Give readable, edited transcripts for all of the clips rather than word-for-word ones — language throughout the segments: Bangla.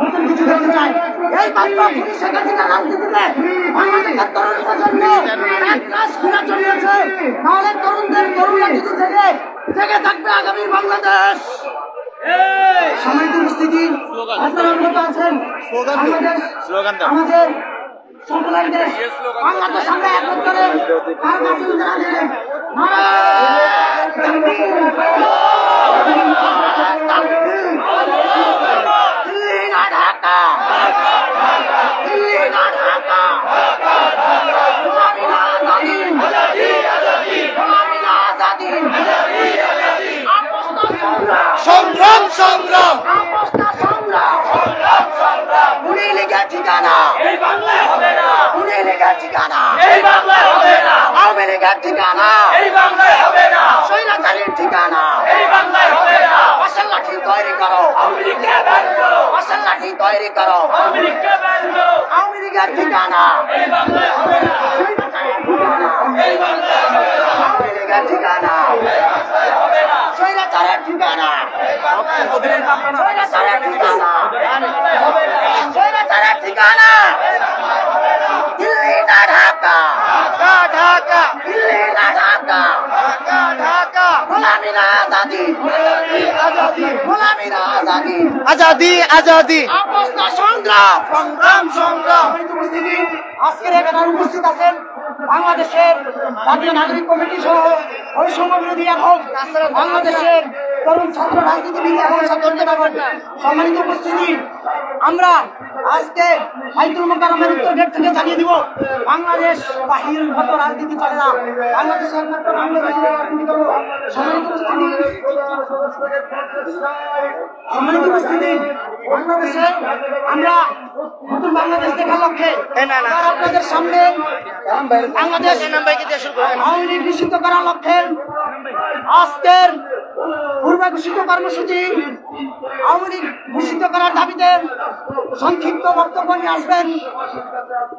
নতুন কিছু দেখতে চাই। এই মাত্র পুলিশ একাধিকার রাজনীতিতে বাংলাদেশের তরুণদের জন্য এক রাশ ঘুরে চলিয়েছে। তাহলে তরুণদের তরুণ রাজনীতি থেকে থেকে থাকবে আগামী বাংলাদেশ। সম্মানিত উপস্থিতি, আপনারা অবগত আছেন আমাদের সকলের দেশ বাংলাদেশ আমরা একত্রে তার কাছে দাঁড়িয়ে দিল্লি না ঢাকা, দিল্লি না ঢাকা, গোলামি না আজাদি, গোলামি না আজাদি, সংগ্রাম সংগ্রাম, সংগ্রাম, উনি লীগের ঠিকানা এই বাংলায় হবে না, উনি লীগের ঠিকানা এই বাংলায় হবে না, আওয়ামী লীগের ঠিকানা এই বাংলায় হবে না, স্বৈরাচারীর ঠিকানা এই বাংলায় হবে না। পাশের লাঠি তৈরি করো, আওয়ামী লীগকে ব্যান করো, পাশের লাঠি তৈরি করো, আওয়ামী লীগকে ব্যান করো, আওয়ামী লীগের ঠিকানা এই বাংলায় হবে না, স্বৈরাচারীর ঠিকানা এই বাংলায় হবে না, আওয়ামী লীগের ঠিকানা এই বাংলায় হবে না, স্বৈরাচারীর ঠিকানা এই বাংলায় হবে না, স্বৈরাচারীর ঠিকানা হবে না, স্বৈরাচারীর ঠিকানা দিল্লি না ঢাকা, ঢাকা, দিল্লি না ঢাকা, ঢাকা, গোলামি না আজাদি, গোলামি না আজাদি, আজাদি আজাদি, আপোষ না সংগ্রাম, সংগ্রাম সংগ্রাম। আজকের এখানে উপস্থিত আছেন বাংলাদেশের জাতীয় নাগরিক কমিটি সহ বৈষম্য বিরোধী এবং বাংলাদেশের তরুণ ছাত্র রাজনীতিবিদ এবং ছাত্রদের সম্মানিত উপস্থিতি, আমরা আজকে বাইতুল মোকাররমের উত্তর গেট থেকে জানিয়ে দিব বাংলাদেশ বাহির মতো রাজনীতি চলে না, বাংলাদেশের একমাত্র বাংলাদেশের রাজনীতি করবো। সম্মানিত উপস্থিতি, বাংলাদেশে আমরা নতুন বাংলাদেশ দেখার লক্ষ্যে আপনাদের সামনে বাংলাদেশ আওয়ামী লীগ নিষিদ্ধ করার লক্ষ্যে আজকের পূর্বে ঘোষিত কর্মসূচি আওয়ামী লীগ ঘোষিত করার দাবিতে সংক্ষিপ্ত বক্তব্য নিয়ে আসবেন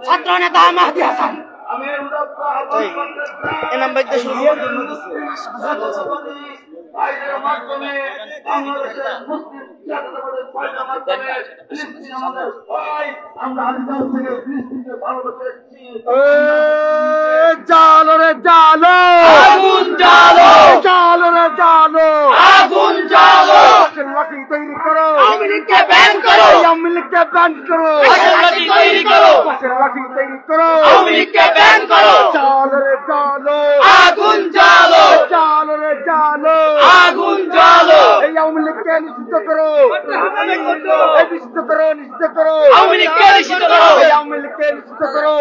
ছাত্র নেতা মাহদী হাসান। জালো রে জালো, আগুন জালো, জালো রে জালো, আগুন জালো, লাঠি তৈরি করো, আওয়ামী লীগকে ব্যান করো, আওয়ামী লীগকে ব্যান করো, লাঠি তৈরি করো, লাঠি তৈরি করো, আওয়ামী লীগকে ব্যান করো, জালো রে জালো, আগুন জালো, জালো রে জালো, আগুন জালো, এই আওয়ামী লীগকে নিষিদ্ধ করো, নিষিদ্ধ করো, নিষিদ্ধ করো, আওয়ামী লীগকে নিষিদ্ধ করো, আওয়ামী লীগকে নিষিদ্ধ করো,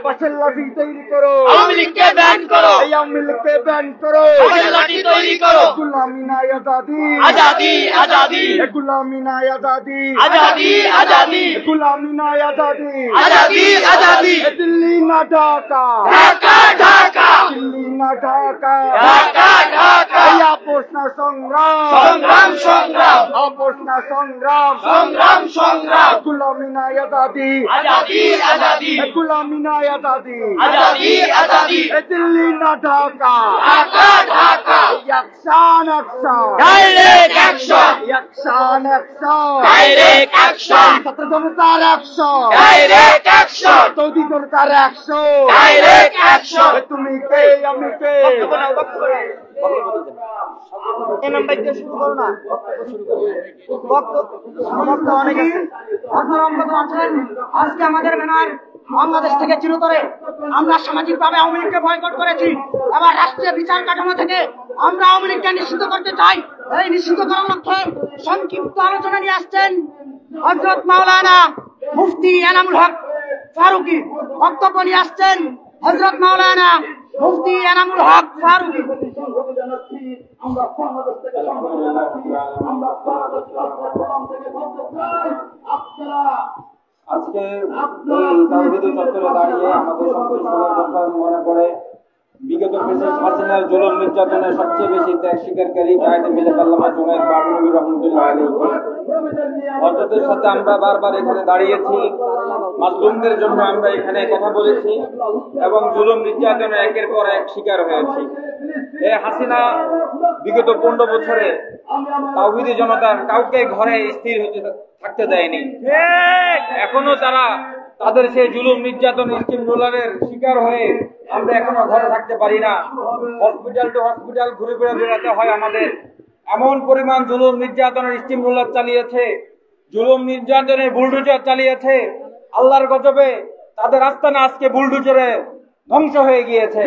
বাসের লাঠি তৈরি করো, আওয়ামী লীগকে ব্যান করো, আওয়ামী লীগকে ব্যান করো, বাসের লাঠি তৈরি করো, গুলামি না আজাদি, আজাদি আজাদি, গুলামি না আজাদি, আজাদি আজাদি, গুলামি না আজাদি, আজাদি আজাদি, দিল্লি না ঢাকা, ঢাকা ঢাকা, দিল্লি না ঢাকা, ঢাকা ঢাকা, আপোষ না সংগ্রাম, সংগ্রাম সংগ্রাম, আপোষ না সংগ্রাম, সংগ্রাম সংগ্রাম, গুলামি না আজাদি, আজাদি আজাদি, গুলামি না আজাদি, আজাদি আজাদি, দিল্লি না Dhaka, Dhaka Dhaka, action action, direct action, action action, direct action, ছাত্র জনতার অ্যাকশন, ডাইরেক্ট অ্যাকশন, তৌদি জনতার অ্যাকশন, ডাইরেক্ট অ্যাকশন, তুমি কে আমি কে, আজকে আমাদের ব্যানার বাংলাদেশ থেকে চিরতরে আমরা সামাজিক ভাবে আওয়ামী লীগকে বয়কট করেছি। এবার রাষ্ট্রীয় বিচার কাঠামো থেকে আমরা আওয়ামী লীগকে নিষিদ্ধ করতে চাই। এই নিষিদ্ধ করার লক্ষ্যে সংক্ষিপ্ত আলোচনা নিয়ে আসছেন হযরত মাওলানা মুফতি এনামুল হক ফারুকী। বক্তব্য নিয়ে আসছেন হযরত মাওলানা মুফতি এনামুল হক ফারুকী। আজকে তাওহীদের চত্বরে দাঁড়িয়ে আমাদের সবচেয়ে সবার কথা মনে পড়ে বিগত প্রেসিডেন্ট হাসিনার জুলুম নির্যাতনের সবচেয়ে বেশি ত্যাগ স্বীকারকারী কায়েদে মিল্লাত আল্লামা জুনায়েদ বাবুনবী রহমাতুল্লাহ আলাইহি। হযরতের সাথে আমরা বারবার এখানে দাঁড়িয়েছি, মাজলুমদের জন্য আমরা এখানে কথা বলেছি এবং জুলুম নির্যাতনের একের পর এক শিকার হয়েছি। এই হাসিনা বিগত 15 বছরে তাওহীদি জনতার কাউকে ঘরে স্থির হতে থাকতে দেয়নি। এখনো তারা তাদের সেই জুলুম নির্যাতন স্টিম রোলারের শিকার হয়ে আমরা এখনো ঘরে থাকতে পারি না। হসপিটাল টু হসপিটাল ঘুরে ঘুরে বেড়াতে হয় আমাদের। এমন পরিমাণ জুলুম নির্যাতনের স্টিম রোলার চালিয়েছে, জুলুম নির্যাতনের বুলডোজার চালিয়েছে। আল্লাহর গজবে তাদের আস্তানা আজকে বুলডোজারে ধ্বংস হয়ে গিয়েছে।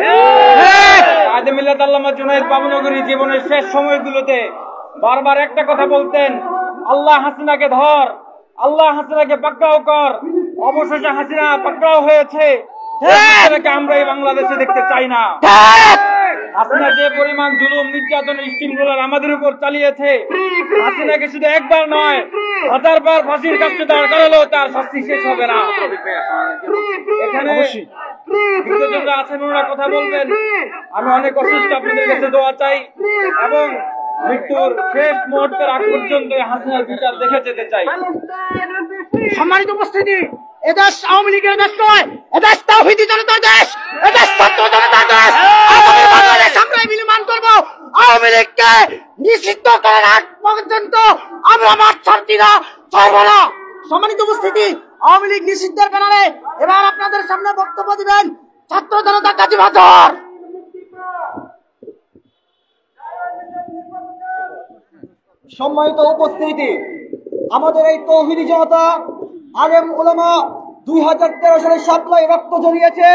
কায়েদে মিল্লাত আল্লামা জুনায়েদ বাবুনগরী জীবনের শেষ সময়গুলোতে বারবার একটা কথা বলতেন, আল্লাহ হাসিনাকে ধর, আল্লাহ হাসিনাকে পাকড়াও কর। অবশেষে হাসিনা পাকড়াও হয়েছে। আমরা এই বাংলাদেশে দেখতে চাই না। হাসিনা যে পরিমাণ জুলুম নির্যাতনের স্টিম রোলার আমাদের উপর চালিয়েছে, হাসিনাকে শুধু একবার নয় 1000 বার ফাঁসির কাছে দাঁড় করালেও তার শাস্তি শেষ হবে না। এখানে বিদ্যুৎরা আছেন, ওনারা কথা বলবেন। আমি অনেক অসুস্থ, আপনাদের কাছে দোয়া চাই এবং মৃত্যুর শেষ মুহূর্তের আগ পর্যন্ত হাসিনার বিচার দেখে যেতে চাই। সম্মানিত উপস্থিতি, এদেশ আওয়ামী লীগের দেশ নয়, এদেশ তাওহীদি জনতার দেশ, এদেশ ছাত্র জনতার দেশ। আগামী বাংলাদেশ আমরা বিনির্মাণ করব। আওয়ামী লীগকে নিষিদ্ধ করার আগ পর্যন্ত আমরা মাঠ ছাড়ছি না, ছাড়ব না। সম্মানিত উপস্থিতি, আওয়ামী লীগ নিষিদ্ধের ব্যানারে এবার আপনাদের সামনে বক্তব্য দিবেন ছাত্র জনতা কাজী বাদর। সম্মানিত উপস্থিতি, আমাদের এই তাওহীদি জনতা আলেম উলামা 2013 সালে শাপলায় রক্ত ঝরিয়েছে,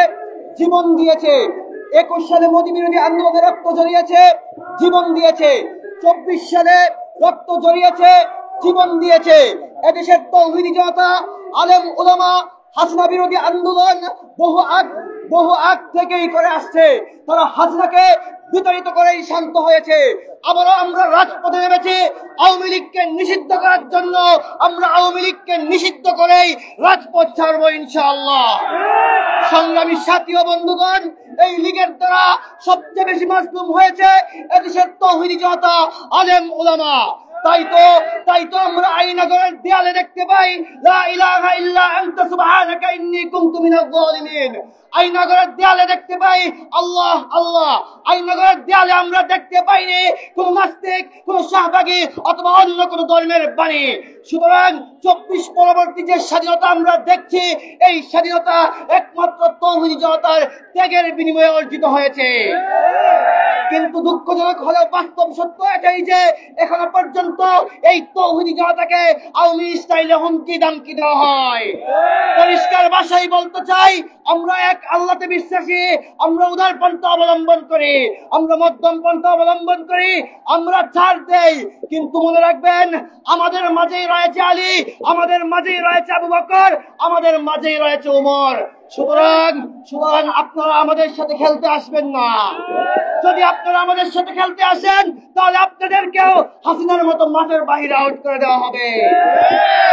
জীবন দিয়েছে। 21 সালে মোদী বিরোধী আন্দোলনে রক্ত ঝরিয়েছে, জীবন দিয়েছে। 24 সালে রক্ত ঝরিয়েছে, জীবন দিয়েছে। এদেশের তাওহীদি জনতা আলেম উলামা হাসিনা বিরোধী আন্দোলন বহু আগ থেকেই করে আসছে। তারা হাসিনাকে বিতাড়িত করেই শান্ত হয়েছে। আবারও আমরা রাজপথে নেমেছি আওয়ামী লীগকে নিষিদ্ধ করার জন্য। আমরা আওয়ামী লীগকে নিষিদ্ধ করেই রাজপথ ছাড়বো ইনশাআল্লাহ। সংগ্রামী সাথী ও বন্ধুগণ, এই লীগের দ্বারা সবচেয়ে বেশি মাজলুম হয়েছে এদেশের তাওহীদি জনতা আলেম উলামা। তাই তো আমরা আইনাগরের দেয়ালে দেখতে পাই, লা ইলাহা ইল্লা আনতা সুবহানাকা ইন্নী কুনতু মিনাজ জালিমিন। আইনাগরের দেয়ালে দেখতে পাই আল্লাহ আল্লাহ। আইনাগরের দেয়ালে আমরা দেখতে পাইনি কোন নাস্তিক, কোন শাহবাগী অথবা অন্য কোন ধর্মের বাণী। সুতরাং 24 পরবর্তী যে স্বাধীনতা আমরা দেখছি, এই স্বাধীনতা একমাত্র তাওহীদি জনতার ত্যাগের বিনিময়ে অর্জিত হয়েছে। কিন্তু দুঃখজনক হলেও বাস্তব সত্য এটাই যে এখনো পর্যন্ত এই তাওহীদি জনতাকে আওয়ামী স্টাইলে হুমকি দামকি দেওয়া হয়। পরিষ্কার ভাষায় বলতে চাই, আমরা এক আল্লাহতে বিশ্বাসী, আমরা উদার পন্থা অবলম্বন করি, আমরা মধ্যম পন্থা অবলম্বন করি, আমরা ছাড় দেই। কিন্তু মনে রাখবেন, আমাদের মাঝেই রয়েছে আলী, আমাদের মাঝেই রয়েছে আবু বকর, আমাদের মাঝেই রয়েছে ওমর। সুতরাং আপনারা আমাদের সাথে খেলতে আসবেন না। যদি আপনারা আমাদের সাথে খেলতে আসেন, তাহলে আপনাদেরকেও হাসিনার মতো মাঠের বাইরে আউট করে দেওয়া হবে।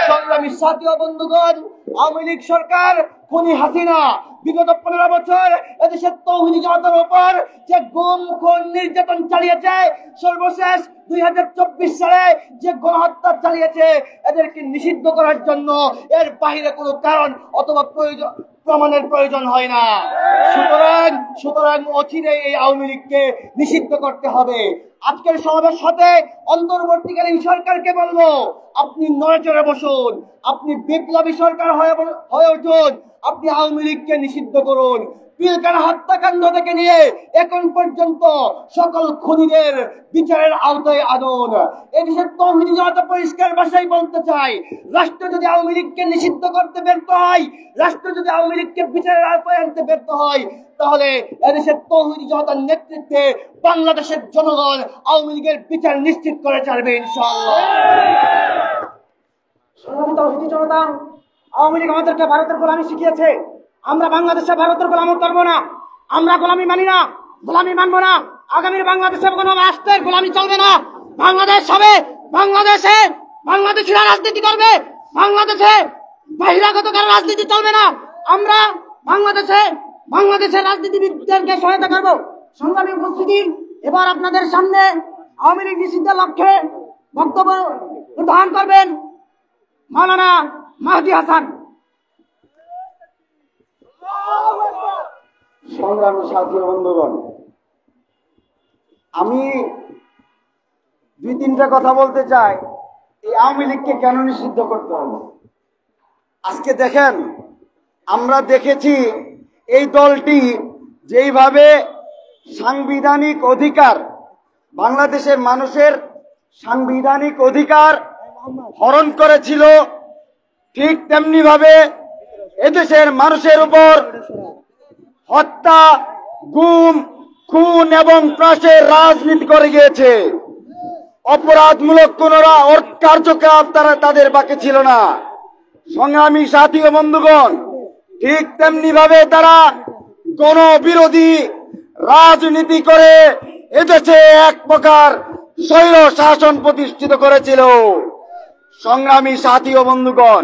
সংগ্রামী সাথী ও বন্ধুগণ, আওয়ামী লীগ সরকার খুনি হাসিনা বিগত 15 বছর এদেশের তাওহীদি জনতার উপর যে গুম খুন নির্যাতন চালিয়েছে, সর্বশেষ 2024 সালে যে গণহত্যা চালিয়েছে, এদেরকে নিষিদ্ধ করার জন্য এর বাইরে কোনো কারণ অথবা প্রমাণের প্রয়োজন হয় না। সুতরাং অচিরে এই আওয়ামী লীগকে নিষিদ্ধ করতে হবে। আজকের সমাবেশ হতে অন্তর্বর্তীকালীন সরকারকে বলবো, আপনি নড়েচড়ে বসুন, আপনি বিপ্লবী সরকার হয়ে উঠুন, আপনি আওয়ামী লীগকে নিষিদ্ধ করুন। পিলখানা হত্যাকাণ্ড থেকে নিয়ে এখন পর্যন্ত সকল খুনিদের বিচারের আওতায় আনুন। এদেশের তাওহীদি জনতা পরিষ্কার ভাষায় বলতে চাই, রাষ্ট্র যদি আওয়ামী লীগকে নিষিদ্ধ করতে ব্যর্থ হয়, রাষ্ট্র যদি আওয়ামী লীগকে বিচারের আওতায় আনতে ব্যর্থ হয়, তাহলে এদেশের তাওহীদি জনতার নেতৃত্বে বাংলাদেশের জনগণ আওয়ামী লীগের বিচার নিশ্চিত করে ছাড়বে ইনশাআল্লাহ। তাওহীদি জনতা, আওয়ামী লীগ আমাদেরকে ভারতের গোলামি শিখিয়েছে। আমরা বাংলাদেশে ভারতের গোলামি করবো না, আমরা গোলামি মানি না, গোলামি মানবো না। আগামীর বাংলাদেশে কোনো রাষ্ট্রের গোলামি চলবে না। বাংলাদেশ হবে, বাংলাদেশিরা রাজনীতি করবে, বাংলাদেশে বহিরাগত কারো রাজনীতি চলবে না। আমরা বাংলাদেশের রাজনীতিবিদদেরকে সহায়তা করবো। সংগ্রামী উপস্থিতি, এবার আপনাদের সামনে আওয়ামী লীগ নিষিদ্ধের লক্ষ্যে বক্তব্য প্রদান করবেন মাওলানা মাহদী হাসান। সংগ্রামী সাথী বন্ধুগণ, আমি দুই তিনটা কথা বলতে চাই এই আওয়ামী লীগকে কেন নিষিদ্ধ করতে হবে। আজকে দেখেন, আমরা দেখেছি এই দলটি যেইভাবে সাংবিধানিক অধিকার, বাংলাদেশের মানুষের সাংবিধানিক অধিকার হরণ করেছিল, ঠিক তেমনি ভাবে এদেশের মানুষের উপর হত্যা, গুম, খুন এবং ত্রাসের রাজনীতি করে গিয়েছে। অপরাধমূলক কোন কার্যকলাপ তাদের বাকি ছিল না। সংগ্রামী সাথী ও বন্ধুগণ, ঠিক তেমনি ভাবে তারা গণবিরোধী রাজনীতি করে এদেশে এক প্রকার স্বৈর শাসন প্রতিষ্ঠিত করেছিল। সংগ্রামী সাথী ও বন্ধুগণ,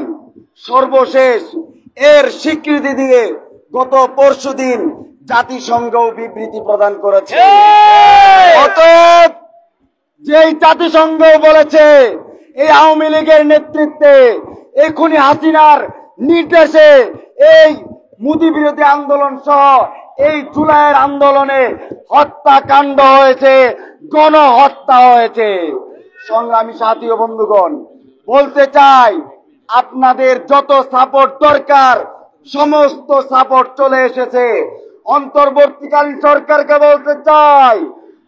সর্বশেষ এর স্বীকৃতি দিয়ে গত পরশুদিন জাতিসংঘ বিবৃতি প্রদান করেছে। অতএব যেই জাতিসংঘ বলেছে এই আওয়ামী লীগের নেতৃত্বে এখনই হাসিনার নির্দেশে এই মোদি বিরোধী আন্দোলন সহ এই জুলাইয়ের আন্দোলনে হত্যাকাণ্ড হয়েছে, গণহত্যা হয়েছে। সংগ্রামী সাথী ও বন্ধুগণ, বলতে চাই আপনাদের যত সাপোর্ট দরকার সমস্ত সাপোর্ট চলে এসেছে। অন্তর্বর্তীকালীন সরকারকে বলতে চাই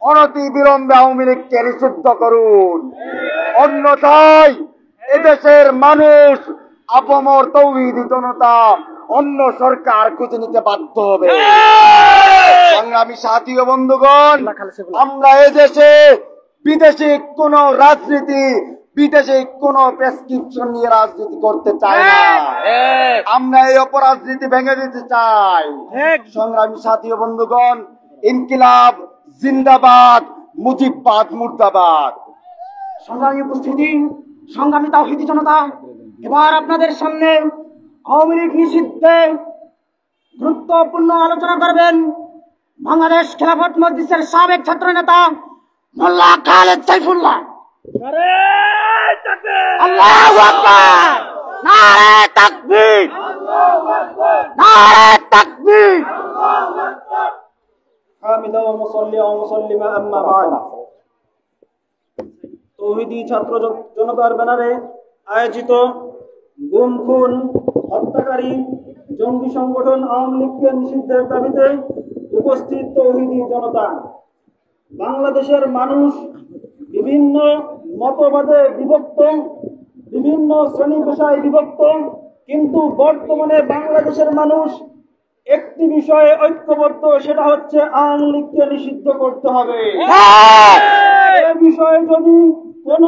অনতি বিলম্বে আওয়ামী লীগকে নিষিদ্ধ করুন, অন্যথায় এদেশের মানুষ আপামর তৌহিদি জনতা অন্য সরকার খুঁজে নিতে বাধ্য হবে। সংগ্রামী সাথী ও বন্ধুগণ, আমরা এদেশে বিদেশি কোন রাজনীতি, বিদেশে কোন প্রেসক্রিপশন নিয়ে রাজনীতি করতে চাই না। আমরা এই অপরাজনীতি ভেঙে দিতে চাই। সংগ্রামী সাথী ও বন্ধুগণ, ইনকিলাব জিন্দাবাদ, মুজিববাদ মুর্দাবাদ। সংগ্রামী উপস্থিতি, সংগ্রামী তাওহীদি জনতা, এবার আপনাদের সামনে আওয়ামী লীগ নিষিদ্ধে গুরুত্বপূর্ণ আলোচনা করবেন বাংলাদেশ খেলাফত মজলিসের সাবেক ছাত্র নেতা মোল্লা খালেদ সাইফুল্লাহ। আল্লাহু আকবার, নারে তাকবীর, নারে তাকবীর। হামিদা ওয়া মুসাল্লিয়া ওয়া মুসাল্লিমা আম্মা বা'দ। তৌহিদি ছাত্র জনতার ব্যানারে আয়োজিত গুম, খুন, হত্যাকারী জঙ্গি সংগঠন আওয়ামী লীগকে নিষিদ্ধের দাবিতে উপস্থিত তৌহিদি জনতা, বাংলাদেশের মানুষ বিভিন্ন মতবাদে বিভক্ত, বিভিন্ন শ্রেণী পেশায় বিভক্ত, কিন্তু বর্তমানে বাংলাদেশের মানুষ একটি বিষয়ে ঐক্যবদ্ধ, সেটা হচ্ছে আওয়ামী লীগকে নিষিদ্ধ করতে হবে। এ বিষয়ে যদি কোন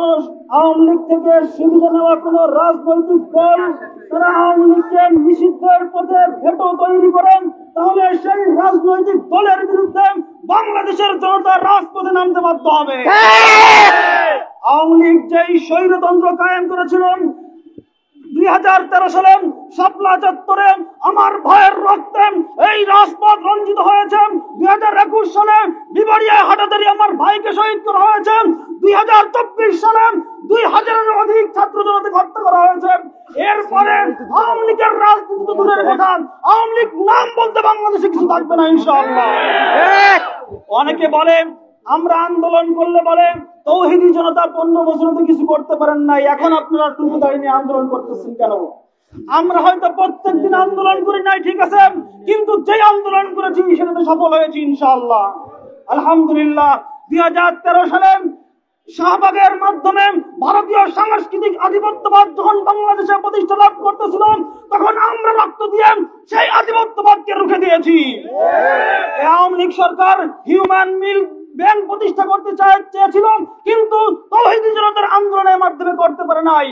আওয়ামী লীগ থেকে সুবিধা নেওয়া কোন রাজনৈতিক দল তারা আওয়ামী লীগকে নিষিদ্ধের পথে ভেটো তৈরি করেন, তাহলে সেই রাজনৈতিক দলের বিরুদ্ধে বাংলাদেশের জনতা রাজপথে নামতে বাধ্য হবে। আওয়ামী লীগ যেই স্বৈরতন্ত্র কায়েম করেছিলেন 2013 সালে শাপলা চত্বরে আমার ভাইয়ের রক্তে এই রাজপথ রঞ্জিত হয়েছে। 2021 সালে বিবাড়িয়ায় হাটাদারি আমার ভাইকে শহীদ করা হয়েছে। 2024 সালে 2000-এর অধিক ছাত্র জনতাকে হত্যা করা হয়েছে। এরপরে আওয়ামী লীগের রাজনীতি তো দূরের কথা, আওয়ামী লীগ নাম বলতে বাংলাদেশে কিছু থাকবে না ইনশাআল্লাহ। অনেকে বলে আমরা আন্দোলন করলে বলে তৌহিদি জনতা 15 বছরে তো কিছু করতে পারেন নাই, এখন আপনারা টুকু দাঁড়িয়ে নিয়ে আন্দোলন করতেছেন কেন? আমরা হয়তো প্রত্যেকদিন আন্দোলন করি নাই, ঠিক আছে, কিন্তু যে আন্দোলন করেছি সেটাতে সফল হয়েছি ইনশাআল্লাহ, আলহামদুলিল্লাহ। 2013 সালে শাহবাগের মাধ্যমে ভারতীয় সাংস্কৃতিক আধিপত্যবাদ যখন বাংলাদেশে প্রতিষ্ঠা লাভ করতেছিল, তখন আমরা রক্ত দিয়ে সেই আধিপত্যবাদকে রুখে দিয়েছি। আওয়ামী লীগ সরকার হিউম্যান মিল্ক ব্যাংক প্রতিষ্ঠা করতে চেয়েছিল, কিন্তু তৌহিদি জনতার আন্দোলনের মাধ্যমে করতে পারে নাই।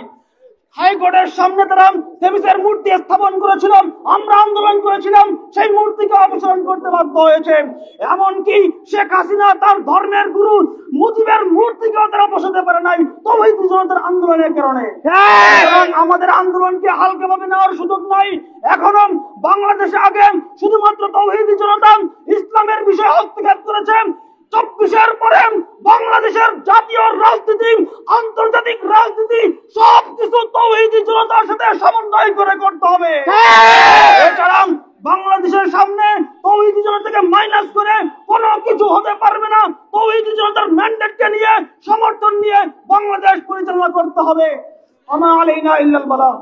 হাইকোর্টের সামনে তারা দেবীর মূর্তি স্থাপন করেছিল, আমরা আন্দোলন করেছিলাম, সেই মূর্তিকে অপসারণ করতে বাধ্য হয়েছে। এমনকি শেখ হাসিনা তার ধর্মের গুরু মুজিবের মূর্তিকেও তারা বসাতে পারে নাই তৌহিদি জনতার আন্দোলনের কারণে। আমাদের আন্দোলনকে হালকা ভাবে নেওয়ার সুযোগ নাই। এখনো বাংলাদেশে আগে শুধুমাত্র তৌহিদি জনতা ইসলামের বিষয়ে হস্তক্ষেপ করেছেন, 24-এর পরে বাংলাদেশের জাতীয় রাজনীতি, আন্তর্জাতিক রাজনীতি সবকিছু তৌহিদি জনতার সাথে সমন্বয় করে করতে হবে। এছাড়া বাংলাদেশের সামনে তৌহিদি জনতাকে মাইনাস করে কোনো কিছু হতে পারবে না। তৌহিদি জনতার ম্যান্ডেটকে নিয়ে, সমর্থন নিয়ে বাংলাদেশ পরিচালনা করতে হবে। আমা আলাইনা ইল্লাল বালাগ।